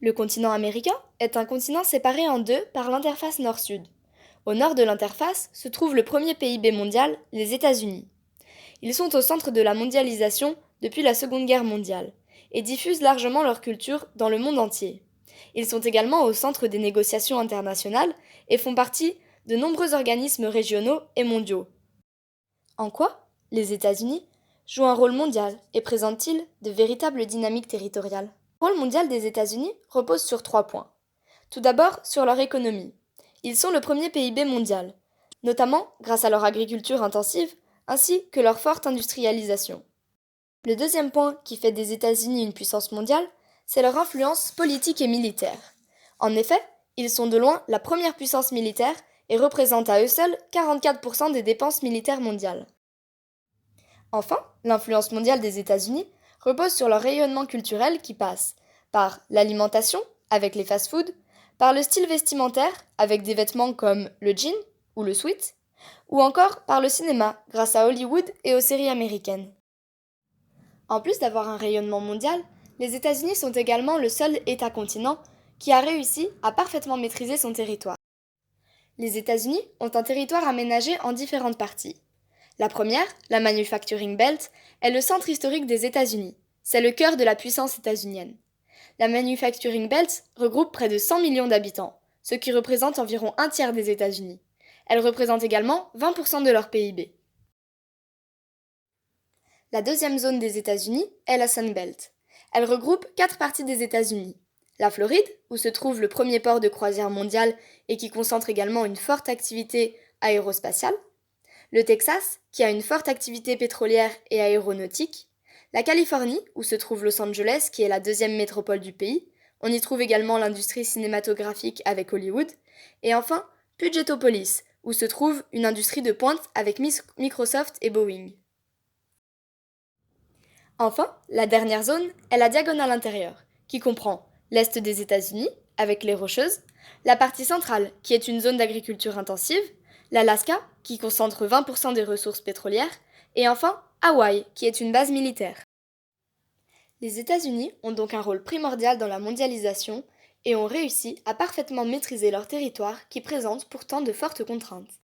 Le continent américain est un continent séparé en deux par l'interface nord-sud. Au nord de l'interface se trouve le premier PIB mondial, les États-Unis. Ils sont au centre de la mondialisation depuis la Seconde Guerre mondiale et diffusent largement leur culture dans le monde entier. Ils sont également au centre des négociations internationales et font partie de nombreux organismes régionaux et mondiaux. En quoi les États-Unis jouent un rôle mondial et présentent-ils de véritables dynamiques territoriales? Le rôle mondial des États-Unis repose sur trois points. Tout d'abord, sur leur économie. Ils sont le premier PIB mondial, notamment grâce à leur agriculture intensive ainsi que leur forte industrialisation. Le deuxième point qui fait des États-Unis une puissance mondiale, c'est leur influence politique et militaire. En effet, ils sont de loin la première puissance militaire et représentent à eux seuls 44% des dépenses militaires mondiales. Enfin, l'influence mondiale des États-Unis repose sur leur rayonnement culturel qui passe par l'alimentation, avec les fast-foods, par le style vestimentaire, avec des vêtements comme le jean ou le sweat, ou encore par le cinéma, grâce à Hollywood et aux séries américaines. En plus d'avoir un rayonnement mondial, les États-Unis sont également le seul État-continent qui a réussi à parfaitement maîtriser son territoire. Les États-Unis ont un territoire aménagé en différentes parties. La première, la Manufacturing Belt, est le centre historique des États-Unis. C'est le cœur de la puissance états-unienne. La Manufacturing Belt regroupe près de 100 millions d'habitants, ce qui représente environ un tiers des États-Unis. Elle représente également 20% de leur PIB. La deuxième zone des États-Unis est la Sun Belt. Elle regroupe quatre parties des États-Unis. La Floride, où se trouve le premier port de croisière mondial et qui concentre également une forte activité aérospatiale. Le Texas, qui a une forte activité pétrolière et aéronautique. La Californie, où se trouve Los Angeles, qui est la deuxième métropole du pays. On y trouve également l'industrie cinématographique avec Hollywood. Et enfin, Pugetopolis, où se trouve une industrie de pointe avec Microsoft et Boeing. Enfin, la dernière zone est la diagonale intérieure, qui comprend l'est des États-Unis, avec les Rocheuses, la partie centrale, qui est une zone d'agriculture intensive, l'Alaska, qui concentre 20% des ressources pétrolières, et enfin Hawaï, qui est une base militaire. Les États-Unis ont donc un rôle primordial dans la mondialisation et ont réussi à parfaitement maîtriser leur territoire qui présente pourtant de fortes contraintes.